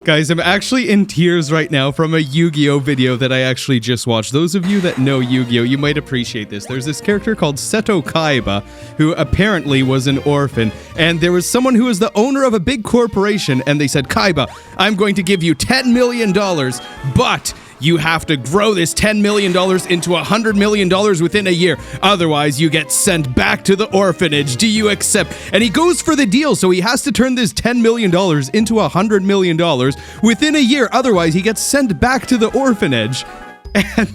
Guys, I'm actually in tears right now from a Yu-Gi-Oh video that I actually just watched. Those of you that know Yu-Gi-Oh, you might appreciate this. There's this character called Seto Kaiba, who apparently was an orphan, and there was someone who was the owner of a big corporation, and they said, Kaiba, I'm going to give you $10 million, but you have to grow this $10 million into $100 million within a year. Otherwise, you get sent back to the orphanage. Do you accept? And he goes for the deal, so he has to turn this $10 million into $100 million within a year. Otherwise, he gets sent back to the orphanage. And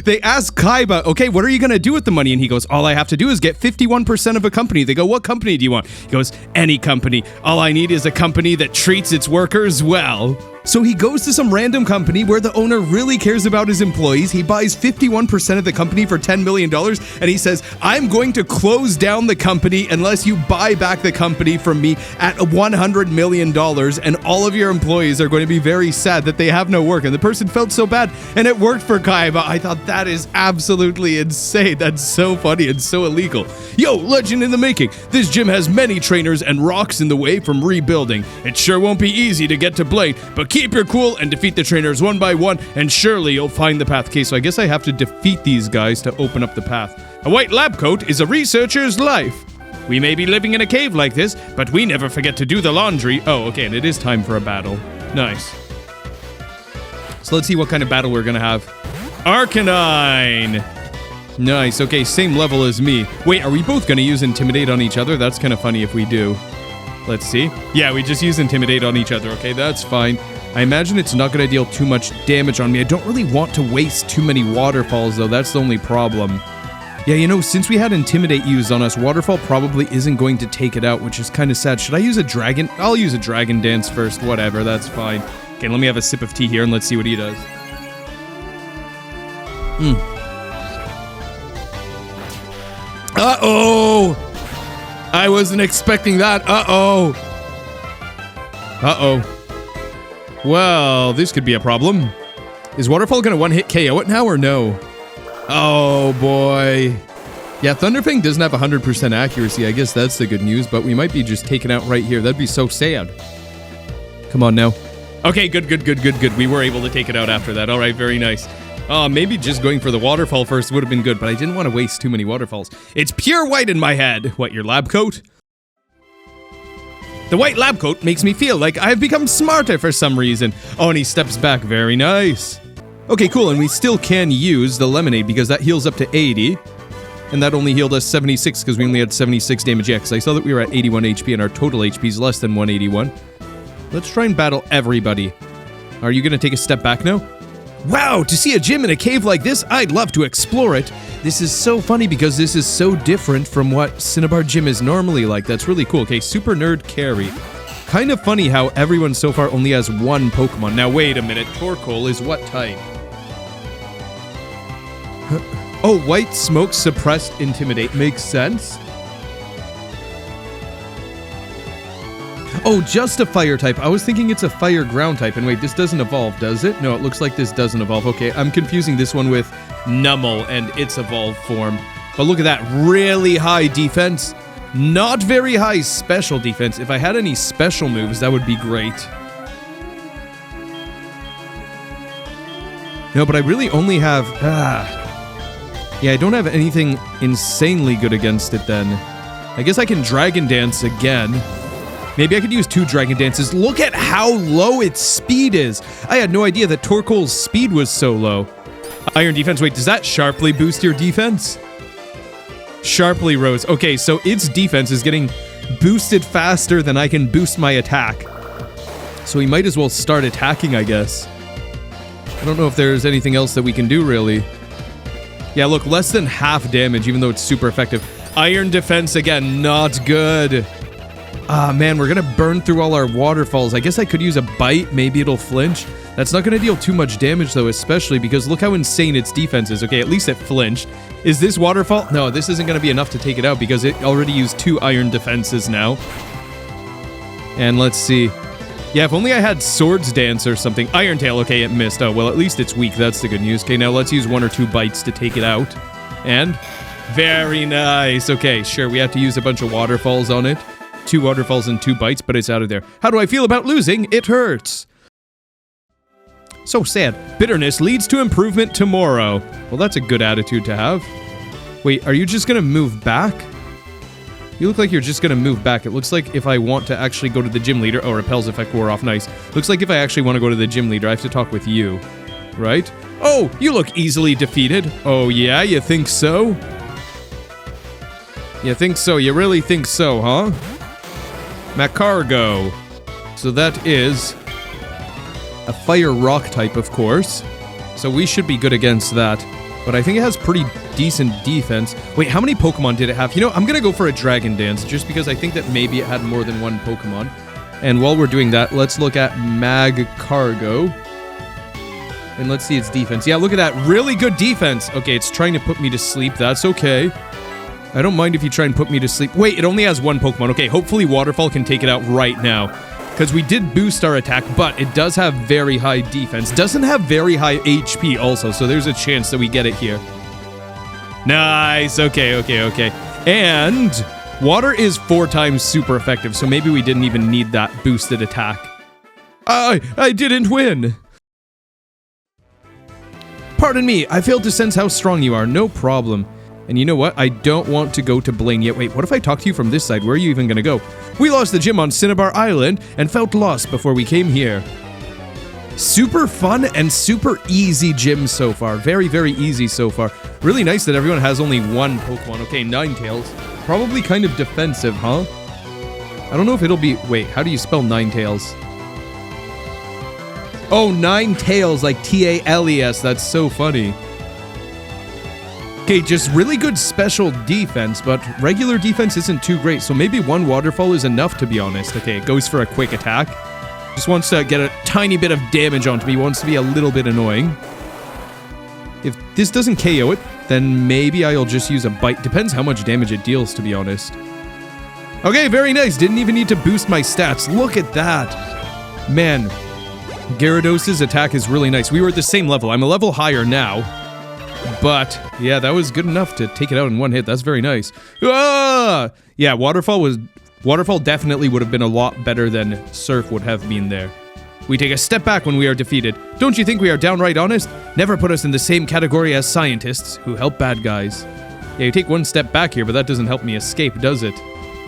they ask Kaiba, okay, what are you going to do with the money? And he goes, all I have to do is get 51% of a company. They go, what company do you want? He goes, any company. All I need is a company that treats its workers well. So he goes to some random company where the owner really cares about his employees. He buys 51% of the company for $10 million, and he says, I'm going to close down the company unless you buy back the company from me at $100 million, and all of your employees are going to be very sad that they have no work. And the person felt so bad, and it worked for Kaiba. I thought that is absolutely insane. That's so funny and so illegal. Yo, legend in the making. This gym has many trainers and rocks in the way from rebuilding. It sure won't be easy to get to Blade, but keep your cool and defeat the trainers one by one, and surely you'll find the path. Okay, so I guess I have to defeat these guys to open up the path. A white lab coat is a researcher's life. We may be living in a cave like this, but we never forget to do the laundry. Oh, okay, and it is time for a battle. Nice. So let's see what kind of battle we're gonna have. Arcanine! Nice, okay, same level as me. Wait, are we both gonna use Intimidate on each other? That's kind of funny if we do. Let's see. Yeah, we just use Intimidate on each other. Okay, that's fine. I imagine it's not going to deal too much damage on me. I don't really want to waste too many waterfalls, though. That's the only problem. Yeah, you know, since we had Intimidate used on us, Waterfall probably isn't going to take it out, which is kind of sad. Should I use a Dragon? I'll use a Dragon Dance first. Whatever, that's fine. Okay, let me have a sip of tea here, and let's see what he does. Uh-oh! I wasn't expecting that. Uh-oh. Uh-oh. Well, this could be a problem. Is Waterfall gonna one-hit KO it now or no? Oh, boy. Yeah, Thunderfang doesn't have 100% accuracy. I guess that's the good news, but we might be just taken out right here. That'd be so sad. Come on now. Okay, good. We were able to take it out after that. All right, very nice. Maybe just going for the waterfall first would have been good, but I didn't want to waste too many waterfalls. It's pure white in my head. What, your lab coat? The white lab coat makes me feel like I've become smarter for some reason. Oh, and he steps back. Very nice. Okay, cool, and we still can use the lemonade because that heals up to 80. And that only healed us 76 because we only had 76 damage. Yeah, because I saw that we were at 81 HP and our total HP is less than 181. Let's try and battle everybody. Are you going to take a step back now? Wow, to see a gym in a cave like this, I'd love to explore it. This is so funny because this is so different from what Cinnabar Gym is normally like. That's really cool. Okay, Super Nerd Carry. Kind of funny how everyone so far only has one Pokemon. Now, wait a minute. Torkoal is what type? Oh, White Smoke Suppressed Intimidate. Makes sense. Oh, just a fire type. I was thinking it's a fire ground type. And wait, this doesn't evolve, does it? No, it looks like this doesn't evolve. Okay, I'm confusing this one with Numel and its evolved form. But look at that. Really high defense. Not very high special defense. If I had any special moves, that would be great. No, but I really only have... Yeah, I don't have anything insanely good against it then. I guess I can Dragon Dance again. Maybe I could use 2 Dragon Dances. Look at how low its speed is. I had no idea that Torkoal's speed was so low. Iron Defense. Wait, does that sharply boost your defense? Sharply rose. Okay, so its defense is getting boosted faster than I can boost my attack. So we might as well start attacking, I guess. I don't know if there's anything else that we can do, really. Yeah, look, less than half damage, even though it's super effective. Iron Defense, again, not good. Ah, man, we're gonna burn through all our waterfalls. I guess I could use a bite. Maybe it'll flinch. That's not gonna deal too much damage, though, especially because look how insane its defense is. Okay, at least it flinched. Is this waterfall? No, this isn't gonna be enough to take it out because it already used 2 iron defenses now. And let's see. Yeah, if only I had Swords Dance or something. Iron Tail, okay, it missed. Oh, well, at least it's weak. That's the good news. Okay, now let's use 1 or 2 bites to take it out. And... very nice. Okay, sure, we have to use a bunch of waterfalls on it. 2 waterfalls and 2 bites, but it's out of there. How do I feel about losing? It hurts. So sad. Bitterness leads to improvement tomorrow. Well, that's a good attitude to have. Wait, are you just gonna move back? You look like you're just gonna move back. It looks like if I want to actually go to the gym leader... Oh, repels effect wore off. Nice. Looks like if I actually want to go to the gym leader, I have to talk with you. Right? Oh, you look easily defeated. Oh, yeah? You think so? You think so? You really think so, huh? Macargo. So that is... a fire rock type, of course. So we should be good against that. But I think it has pretty decent defense. Wait, how many Pokemon did it have? You know, I'm gonna go for a Dragon Dance, just because I think that maybe it had more than one Pokemon. And while we're doing that, let's look at Magcargo. And let's see its defense. Yeah, look at that. Really good defense. Okay, it's trying to put me to sleep. That's okay. I don't mind if you try and put me to sleep. Wait, it only has one Pokemon. Okay, hopefully Waterfall can take it out right now. Because we did boost our attack, but it does have very high defense. Doesn't have very high HP also, so there's a chance that we get it here. Nice. Okay. And water is 4 times super effective, so maybe we didn't even need that boosted attack. I didn't win. Pardon me, I failed to sense how strong you are. No problem. And you know what? I don't want to go to Blaine yet. Wait, what if I talk to you from this side? Where are you even gonna go? We lost the gym on Cinnabar Island and felt lost before we came here. Super fun and super easy gym so far. Very, very easy so far. Really nice that everyone has only one Pokemon. Okay, Ninetales. Probably kind of defensive, huh? I don't know if it'll be... Wait, how do you spell Ninetales? Oh, Ninetales, like T-A-L-E-S. That's so funny. Okay, just really good special defense, but regular defense isn't too great, so maybe one waterfall is enough, to be honest. Okay, it goes for a quick attack. Just wants to get a tiny bit of damage onto me, wants to be a little bit annoying. If this doesn't KO it, then maybe I'll just use a bite. Depends how much damage it deals, to be honest. Okay, very nice. Didn't even need to boost my stats. Look at that. Man, Gyarados' attack is really nice. We were at the same level. I'm a level higher now. But, yeah, that was good enough to take it out in one hit. That's very nice. Ah! Yeah, Waterfall definitely would have been a lot better than Surf would have been there. We take a step back when we are defeated. Don't you think we are downright honest? Never put us in the same category as scientists who help bad guys. Yeah, you take one step back here, but that doesn't help me escape, does it?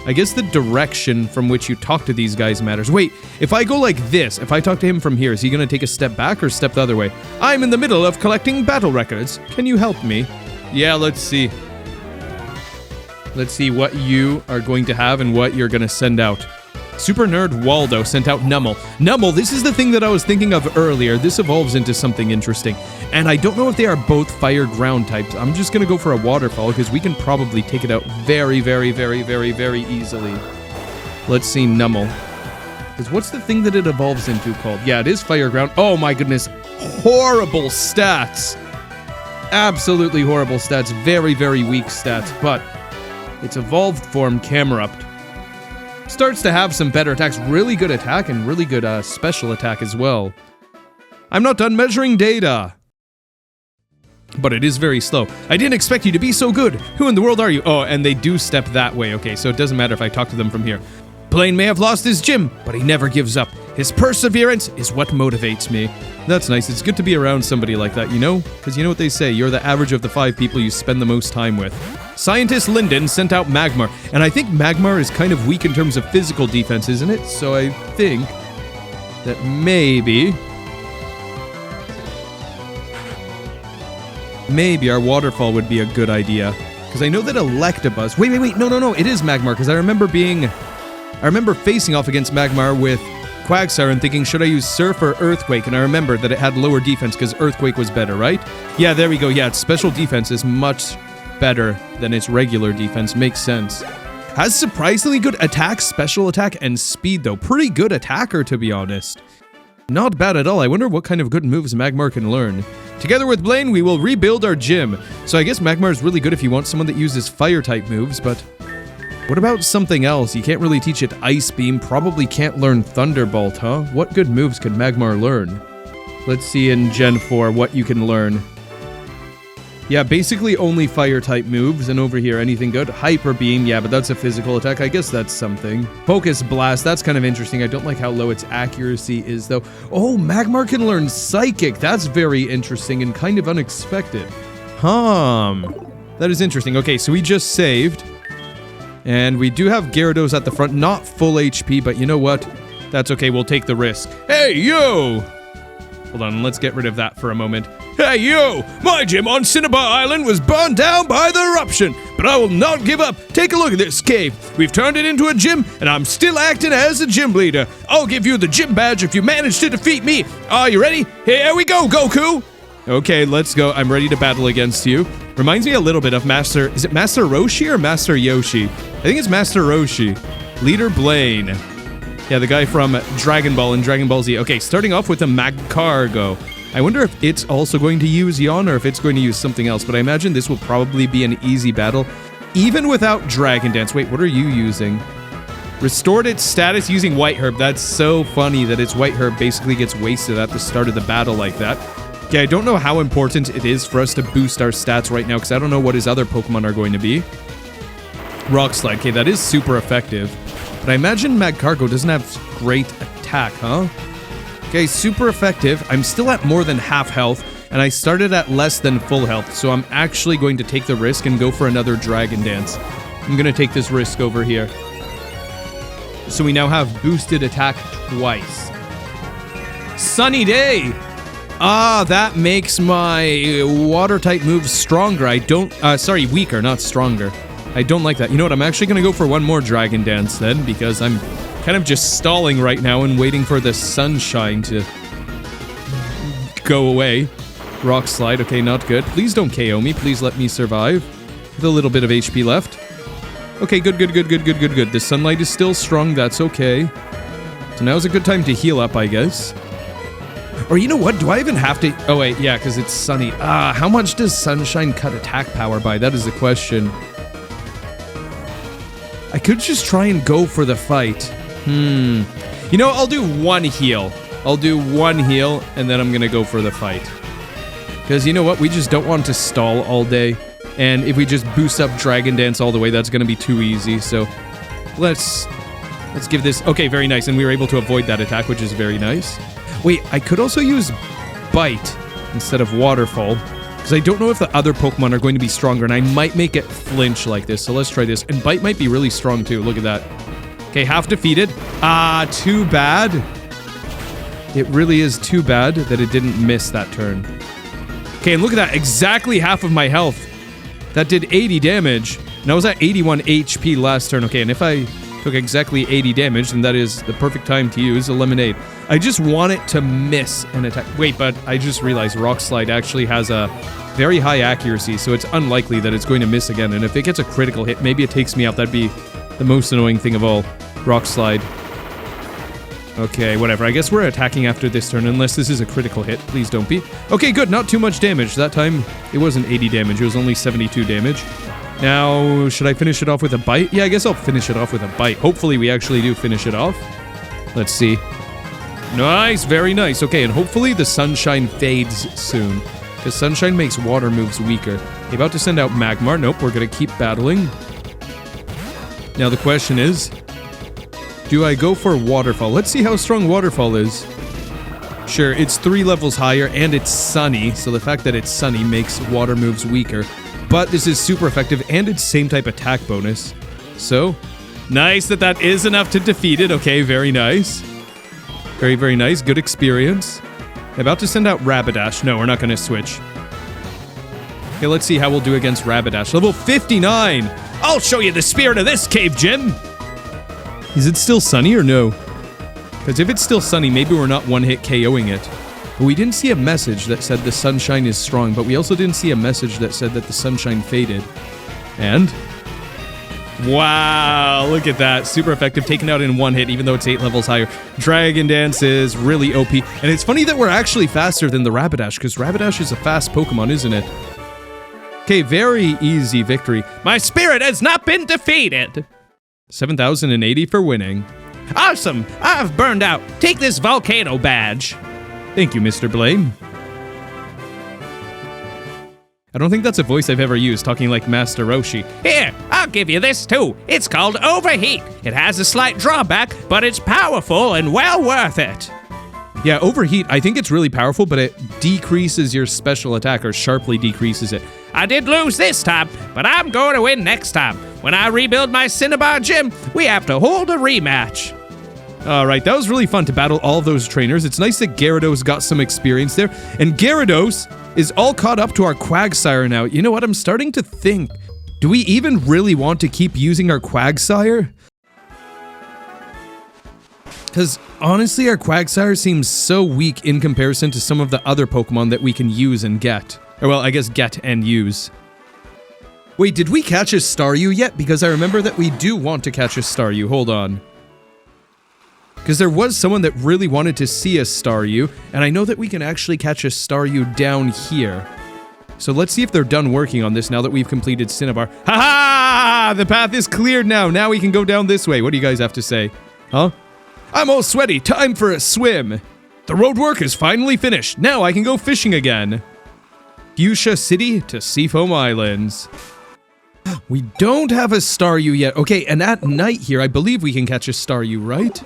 I guess the direction from which you talk to these guys matters. Wait, if I go like this, if I talk to him from here, is he gonna take a step back or step the other way? I'm in the middle of collecting battle records. Can you help me? Yeah, let's see. Let's see what you are going to have and what you're gonna send out. Super Nerd Waldo sent out Numel. Numel, this is the thing that I was thinking of earlier. This evolves into something interesting. And I don't know if they are both fire ground types. I'm just gonna go for a waterfall because we can probably take it out very, very, very, very, very easily. Let's see Numel. Because what's the thing that it evolves into called? Yeah, it is fire ground. Oh my goodness. Horrible stats. Absolutely horrible stats. Very, very weak stats. But its evolved form, Camerupt, starts to have some better attacks. Really good attack and really good special attack as well. I'm not done measuring data. But it is very slow. I didn't expect you to be so good. Who in the world are you? Oh, and they do step that way. Okay, so it doesn't matter if I talk to them from here. Blaine may have lost his gym, but he never gives up. His perseverance is what motivates me. That's nice. It's good to be around somebody like that, you know? Because you know what they say, you're the average of the 5 people you spend the most time with. Scientist Linden sent out Magmar, and I think Magmar is kind of weak in terms of physical defense, isn't it? So I think that maybe our waterfall would be a good idea. Because I know that Electabuzz... Wait, no, it is Magmar, because I remember facing off against Magmar with Quagsire and thinking, should I use Surf or Earthquake? And I remember that it had lower defense because Earthquake was better, right? Yeah, there we go. Yeah, its special defense is much better than its regular defense. Makes sense. Has surprisingly good attack, special attack, and speed, though. Pretty good attacker, to be honest. Not bad at all. I wonder what kind of good moves Magmar can learn. Together with Blaine, we will rebuild our gym. So I guess Magmar is really good if you want someone that uses fire-type moves, but... what about something else? You can't really teach it Ice Beam, probably can't learn Thunderbolt, huh? What good moves could Magmar learn? Let's see in Gen 4 what you can learn. Yeah, basically only fire-type moves, and over here, anything good? Hyper Beam, yeah, but that's a physical attack. I guess that's something. Focus Blast, that's kind of interesting. I don't like how low its accuracy is, though. Oh, Magmar can learn Psychic. That's very interesting and kind of unexpected. That is interesting. Okay, so we just saved. And we do have Gyarados at the front. Not full HP, but you know what? That's okay, we'll take the risk. Hey, yo! Hold on, let's get rid of that for a moment. Hey, yo! My gym on Cinnabar Island was burned down by the eruption, but I will not give up. Take a look at this cave. We've turned it into a gym, and I'm still acting as a gym leader. I'll give you the gym badge if you manage to defeat me. Are you ready? Here we go, Goku! Okay, let's go. I'm ready to battle against you. Reminds me a little bit of Master... Is it Master Roshi or Master Yoshi? I think it's Master Roshi. Leader Blaine. Yeah, the guy from Dragon Ball and Dragon Ball Z. Okay, starting off with a Magcargo. I wonder if it's also going to use Yawn or if it's going to use something else, but I imagine this will probably be an easy battle, even without Dragon Dance. Wait, what are you using? Restored its status using White Herb. That's so funny that its White Herb basically gets wasted at the start of the battle like that. Okay, I don't know how important it is for us to boost our stats right now, because I don't know what his other Pokemon are going to be. Rock Slide. Okay, that is super effective. But I imagine Magcargo doesn't have great attack, huh? Okay, super effective. I'm still at more than half health, and I started at less than full health, so I'm actually going to take the risk and go for another Dragon Dance. I'm going to take this risk over here. So we now have boosted attack twice. Sunny Day! Ah, that makes my water-type moves stronger. I don't... sorry, weaker, not stronger. I don't like that. You know what? I'm actually going to go for one more Dragon Dance then, because I'm kind of just stalling right now and waiting for the sunshine to go away. Rock Slide. Okay, not good. Please don't KO me. Please let me survive. With a little bit of HP left. Okay, good. The sunlight is still strong. That's okay. So now's a good time to heal up, I guess. Or you know what? Do I even have to... Oh, wait. Yeah, because it's sunny. How much does sunshine cut attack power by? That is the question. I could just try and go for the fight. You know, I'll do one heal. I'll do one heal, and then I'm going to go for the fight. Because you know what? We just don't want to stall all day. And if we just boost up Dragon Dance all the way, that's going to be too easy. So let's give this... Okay, very nice. And we were able to avoid that attack, which is very nice. Wait, I could also use Bite instead of Waterfall. Because I don't know if the other Pokemon are going to be stronger, and I might make it flinch like this. So let's try this. And Bite might be really strong too. Look at that. Okay, half defeated. Too bad. It really is too bad that it didn't miss that turn. Okay, and look at that. Exactly half of my health. That did 80 damage. And I was at 81 HP last turn. Okay, and if I took exactly 80 damage, then that is the perfect time to use a Lemonade. I just want it to miss an attack. Wait, but I just realized Rock Slide actually has a very high accuracy, so it's unlikely that it's going to miss again. And if it gets a critical hit, maybe it takes me out. That'd be the most annoying thing of all. Rock Slide. Okay, whatever. I guess we're attacking after this turn, unless this is a critical hit. Please don't be. Okay, good. Not too much damage. That time, it wasn't 80 damage. It was only 72 damage. Now, should I finish it off with a Bite? Yeah, I guess I'll finish it off with a Bite. Hopefully, we actually do finish it off. Let's see. Nice, very nice. Okay, and hopefully the sunshine fades soon. Because sunshine makes water moves weaker. Okay, about to send out Magmar. Nope, we're going to keep battling. Now the question is, do I go for Waterfall? Let's see how strong Waterfall is. Sure, it's 3 levels higher and it's sunny, so the fact that it's sunny makes water moves weaker. But this is super effective and it's same type attack bonus. So, nice that is enough to defeat it. Okay, very nice. Very, very nice. Good experience. About to send out Rapidash. No, we're not going to switch. Okay, let's see how we'll do against Rapidash. Level 59! I'll show you the spirit of this cave, Jim! Is it still sunny or no? Because if it's still sunny, maybe we're not one-hit KOing it. But we didn't see a message that said the sunshine is strong, but we also didn't see a message that said that the sunshine faded. And... wow, look at that. Super effective, taken out in one hit, even though it's 8 levels higher. Dragon Dance is really OP. And it's funny that we're actually faster than the Rapidash, because Rapidash is a fast Pokemon, isn't it? Okay, very easy victory. My spirit has not been defeated! 7,080 for winning. Awesome! I've burned out. Take this volcano badge. Thank you, Mr. Blaine. I don't think that's a voice I've ever used, talking like Master Roshi. Here, I'll give you this too. It's called Overheat. It has a slight drawback, but it's powerful and well worth it. Yeah, Overheat, I think it's really powerful, but it decreases your special attack, or sharply decreases it. I did lose this time, but I'm going to win next time. When I rebuild my Cinnabar gym, we have to hold a rematch. Alright, that was really fun to battle all of those trainers. It's nice that Gyarados got some experience there. And Gyarados is all caught up to our Quagsire now. You know what? I'm starting to think, do we even really want to keep using our Quagsire? Because honestly, our Quagsire seems so weak in comparison to some of the other Pokemon that we can use and get. Or well, I guess get and use. Wait, did we catch a Staryu yet? Because I remember that we do want to catch a Staryu. Hold on. Because there was someone that really wanted to see a Staryu, and I know that we can actually catch a Staryu down here. So let's see if they're done working on this now that we've completed Cinnabar. Ha-ha! The path is cleared now. Now we can go down this way. What do you guys have to say? Huh? I'm all sweaty. Time for a swim. The road work is finally finished. Now I can go fishing again. Fuchsia City to Seafoam Islands. We don't have a Staryu yet. Okay, and at night here, I believe we can catch a Staryu, right?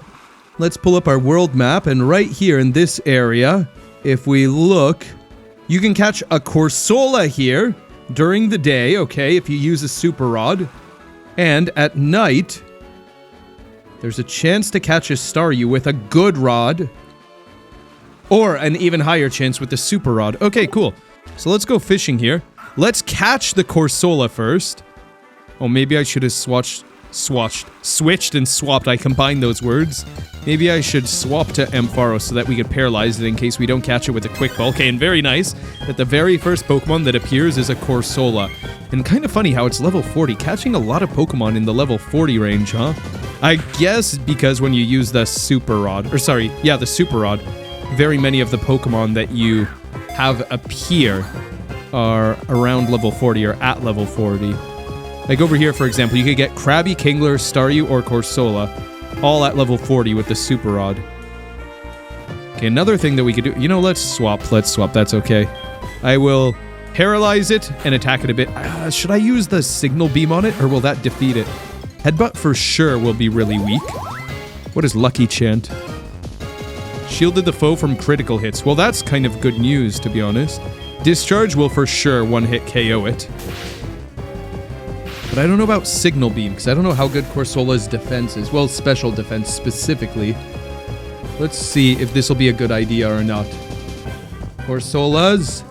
Let's pull up our world map, and right here in this area, if we look, you can catch a Corsola here during the day, okay, if you use a Super Rod. And at night, there's a chance to catch a Staryu with a good rod, or an even higher chance with the Super Rod. Okay, cool. So let's go fishing here. Let's catch the Corsola first. Oh, maybe I should have switched and swapped. I combined those words. Maybe I should swap to Ampharos so that we could paralyze it in case we don't catch it with a quick ball. Okay, and very nice that the very first Pokemon that appears is a Corsola. And kind of funny how it's level 40, catching a lot of Pokemon in the level 40 range, huh? I guess because when you use the Super Rod, or sorry, yeah, the Super Rod, very many of the Pokemon that you have appear are around level 40 or at level 40. Like over here, for example, you could get Krabby, Kingler, Staryu, or Corsola, all at level 40 with the Super Rod. Okay, another thing that we could do, you know, let's swap, that's okay. I will paralyze it and attack it a bit. Should I use the Signal Beam on it, or will that defeat it? Headbutt for sure will be really weak. What is Lucky Chant? Shielded the foe from critical hits. Well, that's kind of good news, to be honest. Discharge will for sure one-hit KO it. But I don't know about Signal Beam, because I don't know how good Corsola's defense is. Well, special defense specifically. Let's see if this will be a good idea or not. Corsola's...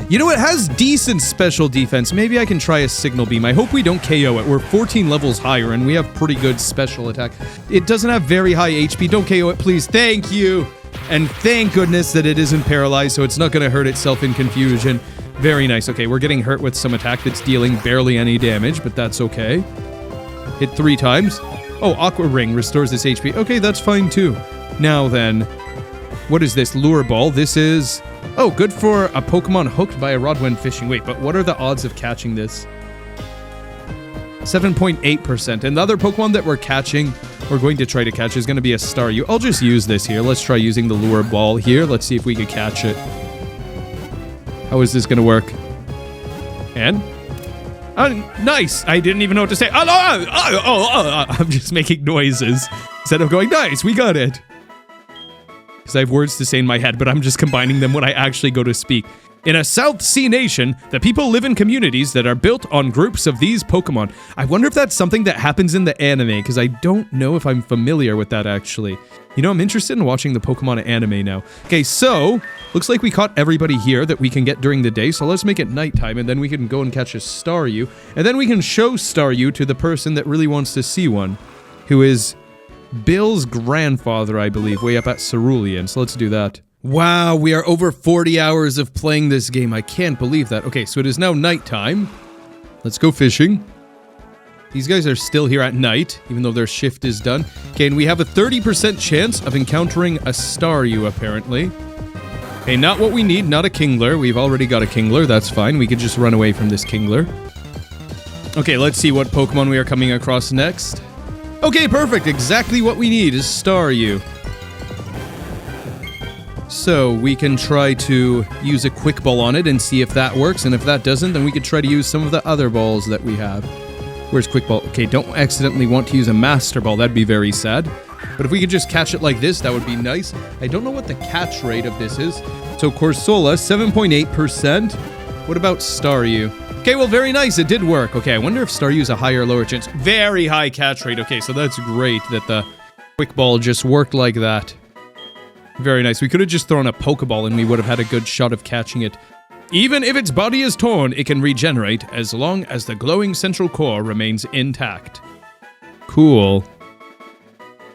You know, it has decent special defense. Maybe I can try a Signal Beam. I hope we don't KO it. We're 14 levels higher, and we have pretty good special attack. It doesn't have very high HP. Don't KO it, please. Thank you! And thank goodness that it isn't paralyzed, so it's not going to hurt itself in confusion. Very nice. Okay, we're getting hurt with some attack that's dealing barely any damage, but that's okay. Hit 3 times. Oh, Aqua Ring restores this HP. Okay, that's fine too. Now then, what is this? Lure Ball. This is... Oh, good for a Pokemon hooked by a rod when fishing. Wait, but what are the odds of catching this? 7.8%. And the other Pokemon that we're catching, or going to try to catch, is going to be a Staryu. I'll just use this here. Let's try using the Lure Ball here. Let's see if we can catch it. How is this going to work? And? Nice! I didn't even know what to say. I'm just making noises. Instead of going, nice, we got it. Because I have words to say in my head, but I'm just combining them when I actually go to speak. In a South Sea nation, the people live in communities that are built on groups of these Pokemon. I wonder if that's something that happens in the anime, because I don't know if I'm familiar with that, actually. You know, I'm interested in watching the Pokemon anime now. Okay, so, looks like we caught everybody here that we can get during the day, so let's make it nighttime, and then we can go and catch a Staryu, and then we can show Staryu to the person that really wants to see one, who is Bill's grandfather, I believe, way up at Cerulean, so let's do that. Wow, we are over 40 hours of playing this game. I can't believe that. Okay, so it is now nighttime. Let's go fishing. These guys are still here at night, even though their shift is done. Okay, and we have a 30% chance of encountering a Staryu, apparently. Okay, not what we need, not a Kingler. We've already got a Kingler, that's fine. We could just run away from this Kingler. Okay, let's see what Pokemon we are coming across next. Okay, perfect. Exactly what we need is Staryu. So we can try to use a quick ball on it and see if that works, and if that doesn't, then we could try to use some of the other balls that we have. Where's quick ball? Okay, don't accidentally want to use a master ball, that'd be very sad. But if we could just catch it like this, that would be nice. I don't know what the catch rate of this is. So Corsola, 7.8%. What about Staryu? Okay, well, very nice, it did work. Okay, I wonder if Staryu's a higher or lower chance. Very high catch rate. Okay, so that's great that the quick ball just worked like that. Very nice. We could have just thrown a Pokeball and we would have had a good shot of catching it. Even if its body is torn, it can regenerate as long as the glowing central core remains intact. Cool.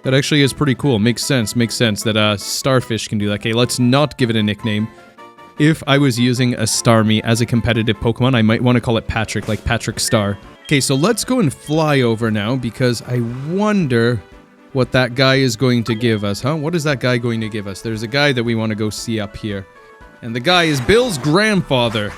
That actually is pretty cool. Makes sense that Starfish can do that. Okay, let's not give it a nickname. If I was using a Starmie as a competitive Pokemon, I might want to call it Patrick, like Patrick Star. Okay, so let's go and fly over now because I wonder what that guy is going to give us, huh? What is that guy going to give us? There's a guy that we want to go see up here. And the guy is Bill's grandfather.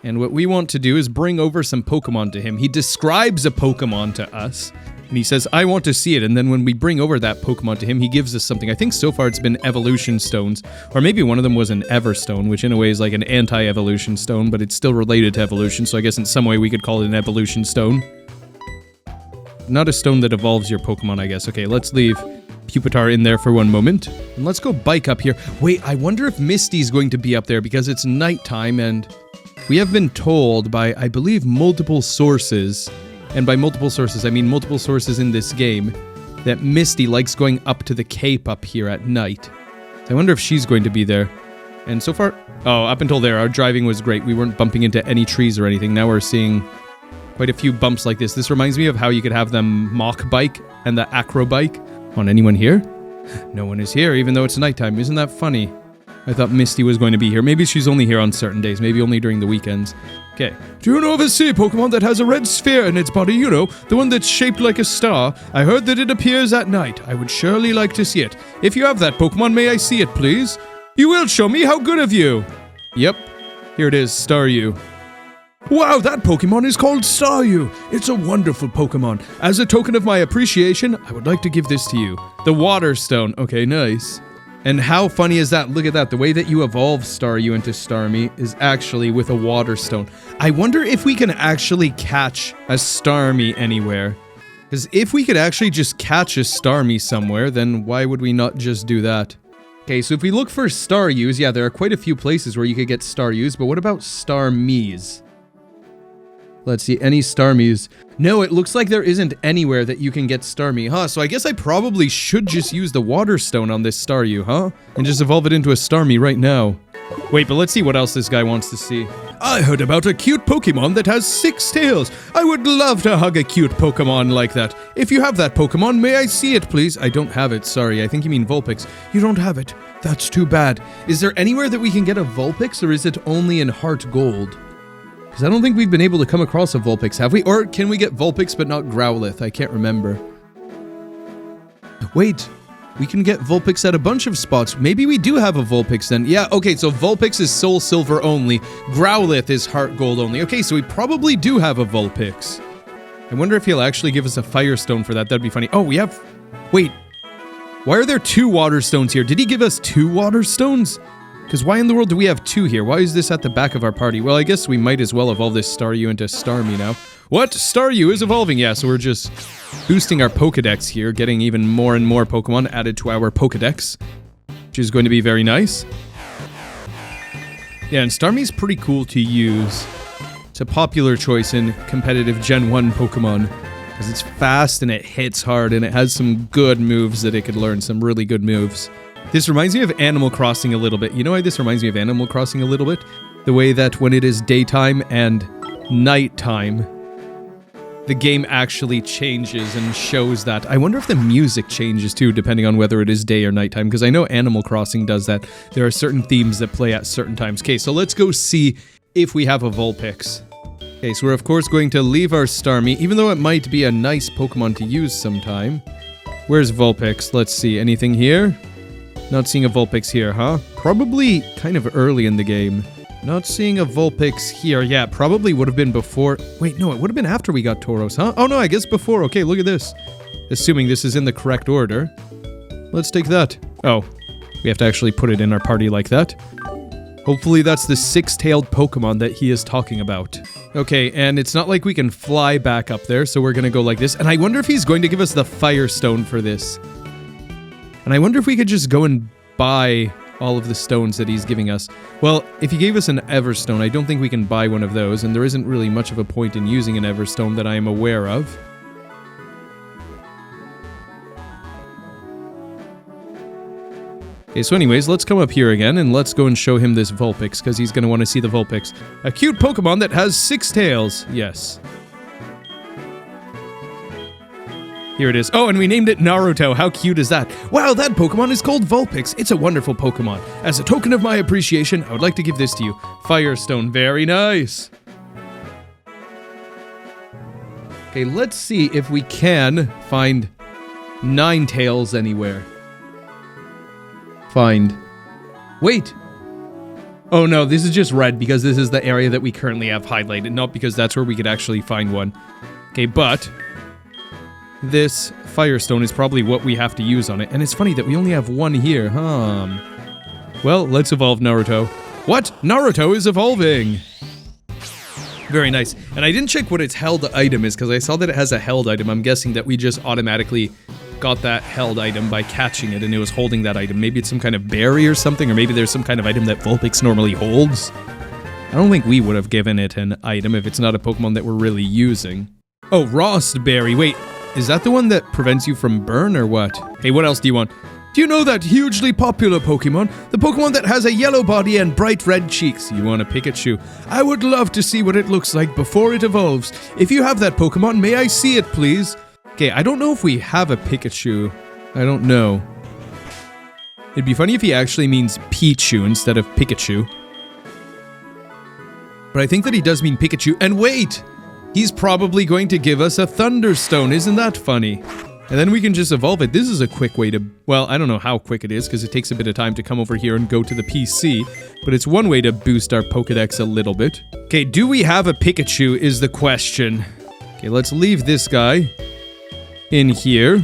And what we want to do is bring over some Pokemon to him. He describes a Pokemon to us. And he says, I want to see it. And then when we bring over that Pokemon to him, he gives us something. I think so far it's been evolution stones. Or maybe one of them was an Everstone, which in a way is like an anti-evolution stone, but it's still related to evolution. So I guess in some way we could call it an evolution stone. Not a stone that evolves your Pokemon, I guess. Okay, let's leave Pupitar in there for one moment. And let's go bike up here. Wait, I wonder if Misty's going to be up there because it's nighttime and we have been told by, I believe, multiple sources, and by multiple sources, I mean multiple sources in this game, that Misty likes going up to the cape up here at night. So I wonder if she's going to be there. And so far, oh, up until there, our driving was great. We weren't bumping into any trees or anything. Now we're seeing quite a few bumps like this. This reminds me of how you could have the mock bike and the acro bike. On anyone here? No one is here, even though it's nighttime. Isn't that funny? I thought Misty was going to be here. Maybe she's only here on certain days. Maybe only during the weekends. Okay. Do you know of a sea Pokemon that has a red sphere in its body? You know, the one that's shaped like a star. I heard that it appears at night. I would surely like to see it. If you have that Pokemon, may I see it, please? You will show me? How good of you! Yep. Here it is, Staryu. Wow, that Pokemon is called Staryu. It's a wonderful Pokemon. As a token of my appreciation, I would like to give this to you. The Water Stone. Okay, nice. And how funny is that? Look at that. The way that you evolve Staryu into Starmie is actually with a Water Stone. I wonder if we can actually catch a Starmie anywhere. Because if we could actually just catch a Starmie somewhere, then why would we not just do that? Okay, so if we look for Staryus, yeah, there are quite a few places where you could get Staryus, but what about Starmies? Let's see, any Starmies? No, it looks like there isn't anywhere that you can get Starmie, huh? So I guess I probably should just use the Water Stone on this Staryu, huh? And just evolve it into a Starmie right now. Wait, but let's see what else this guy wants to see. I heard about a cute Pokemon that has 6 tails. I would love to hug a cute Pokemon like that. If you have that Pokemon, may I see it, please? I don't have it, sorry. I think you mean Vulpix. You don't have it. That's too bad. Is there anywhere that we can get a Vulpix, or is it only in Heart Gold? Because I don't think we've been able to come across a Vulpix, have we? Or can we get Vulpix but not Growlithe? I can't remember. Wait, we can get Vulpix at a bunch of spots. Maybe we do have a Vulpix then. Yeah, okay, so Vulpix is SoulSilver only. Growlithe is Heart Gold only. Okay, so we probably do have a Vulpix. I wonder if he'll actually give us a Firestone for that. That'd be funny. Oh, we have... Wait. Why are there 2 Water Stones here? Did he give us 2 Water Stones? Because why in the world do we have 2 here? Why is this at the back of our party? Well, I guess we might as well evolve this Staryu into Starmie now. What? Staryu is evolving. Yeah, so we're just boosting our Pokedex here, getting even more and more Pokemon added to our Pokedex, which is going to be very nice. Yeah, and Starmie's pretty cool to use. It's a popular choice in competitive Gen 1 Pokemon, because it's fast and it hits hard and it has some good moves that it could learn, some really good moves. This reminds me of Animal Crossing a little bit. You know why this reminds me of Animal Crossing a little bit? The way that when it is daytime and nighttime, the game actually changes and shows that. I wonder if the music changes too, depending on whether it is day or nighttime, because I know Animal Crossing does that. There are certain themes that play at certain times. Okay, so let's go see if we have a Vulpix. Okay, so we're of course going to leave our Starmie, even though it might be a nice Pokemon to use sometime. Where's Vulpix? Let's see, anything here? Not seeing a Vulpix here, huh? Probably kind of early in the game. Not seeing a Vulpix here. Yeah, probably would have been before... Wait, no, it would have been after we got Tauros, huh? Oh no, I guess before. Okay, look at this. Assuming this is in the correct order. Let's take that. Oh. We have to actually put it in our party like that. Hopefully that's the six-tailed Pokemon that he is talking about. Okay, and it's not like we can fly back up there, so we're gonna go like this. And I wonder if he's going to give us the Firestone for this. And I wonder if we could just go and buy all of the stones that he's giving us. Well, if he gave us an Everstone, I don't think we can buy one of those, and there isn't really much of a point in using an Everstone that I am aware of. Okay, so anyways, let's come up here again, and let's go and show him this Vulpix, because he's going to want to see the Vulpix. A cute Pokemon that has 6 tails. Yes. Here it is. Oh, and we named it Naruto. How cute is that? Wow, that Pokemon is called Vulpix. It's a wonderful Pokemon. As a token of my appreciation, I would like to give this to you. Firestone. Very nice. Okay, let's see if we can find 9 tails anywhere. Find. Wait. Oh no, this is just red because this is the area that we currently have highlighted, not because that's where we could actually find one. Okay, but this Firestone is probably what we have to use on it. And it's funny that we only have one here, huh? Well, let's evolve Naruto. What? Naruto is evolving! Very nice. And I didn't check what its held item is because I saw that it has a held item. I'm guessing that we just automatically got that held item by catching it and it was holding that item. Maybe it's some kind of berry or something, or maybe there's some kind of item that Vulpix normally holds. I don't think we would have given it an item if it's not a Pokemon that we're really using. Oh, Rost Berry. Wait, is that the one that prevents you from burn or what? Hey, what else do you want? Do you know that hugely popular Pokemon? The Pokemon that has a yellow body and bright red cheeks. You want a Pikachu? I would love to see what it looks like before it evolves. If you have that Pokemon, may I see it, please? Okay, I don't know if we have a Pikachu. I don't know. It'd be funny if he actually means Pichu instead of Pikachu. But I think that he does mean Pikachu. And wait! He's probably going to give us a Thunderstone. Isn't that funny? And then we can just evolve it. This is a quick way to... Well, I don't know how quick it is because it takes a bit of time to come over here and go to the PC. But it's one way to boost our Pokedex a little bit. Okay, do we have a Pikachu is the question. Okay, let's leave this guy in here.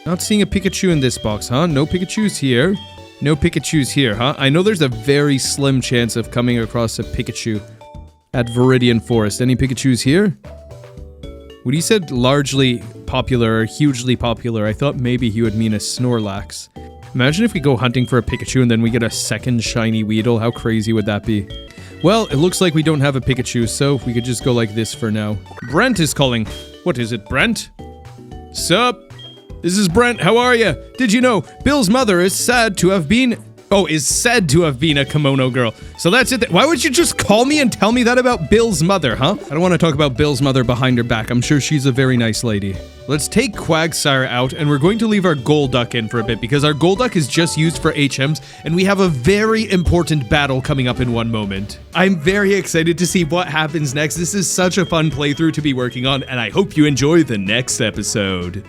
Not seeing a Pikachu in this box, huh? No Pikachus here. No Pikachus here, huh? I know there's a very slim chance of coming across a Pikachu at Viridian Forest. Any Pikachus here? When he said largely popular or hugely popular, I thought maybe he would mean a Snorlax. Imagine if we go hunting for a Pikachu and then we get a second shiny Weedle. How crazy would that be? Well, it looks like we don't have a Pikachu, so we could just go like this for now. Brent is calling. What is it, Brent? Sup? This is Brent, how are ya? Did you know Bill's mother is said to have been a kimono girl. So that's it. Why would you just call me and tell me that about Bill's mother, huh? I don't want to talk about Bill's mother behind her back. I'm sure she's a very nice lady. Let's take Quagsire out, and we're going to leave our Golduck in for a bit, because our Golduck is just used for HMs, and we have a very important battle coming up in one moment. I'm very excited to see what happens next. This is such a fun playthrough to be working on, and I hope you enjoy the next episode.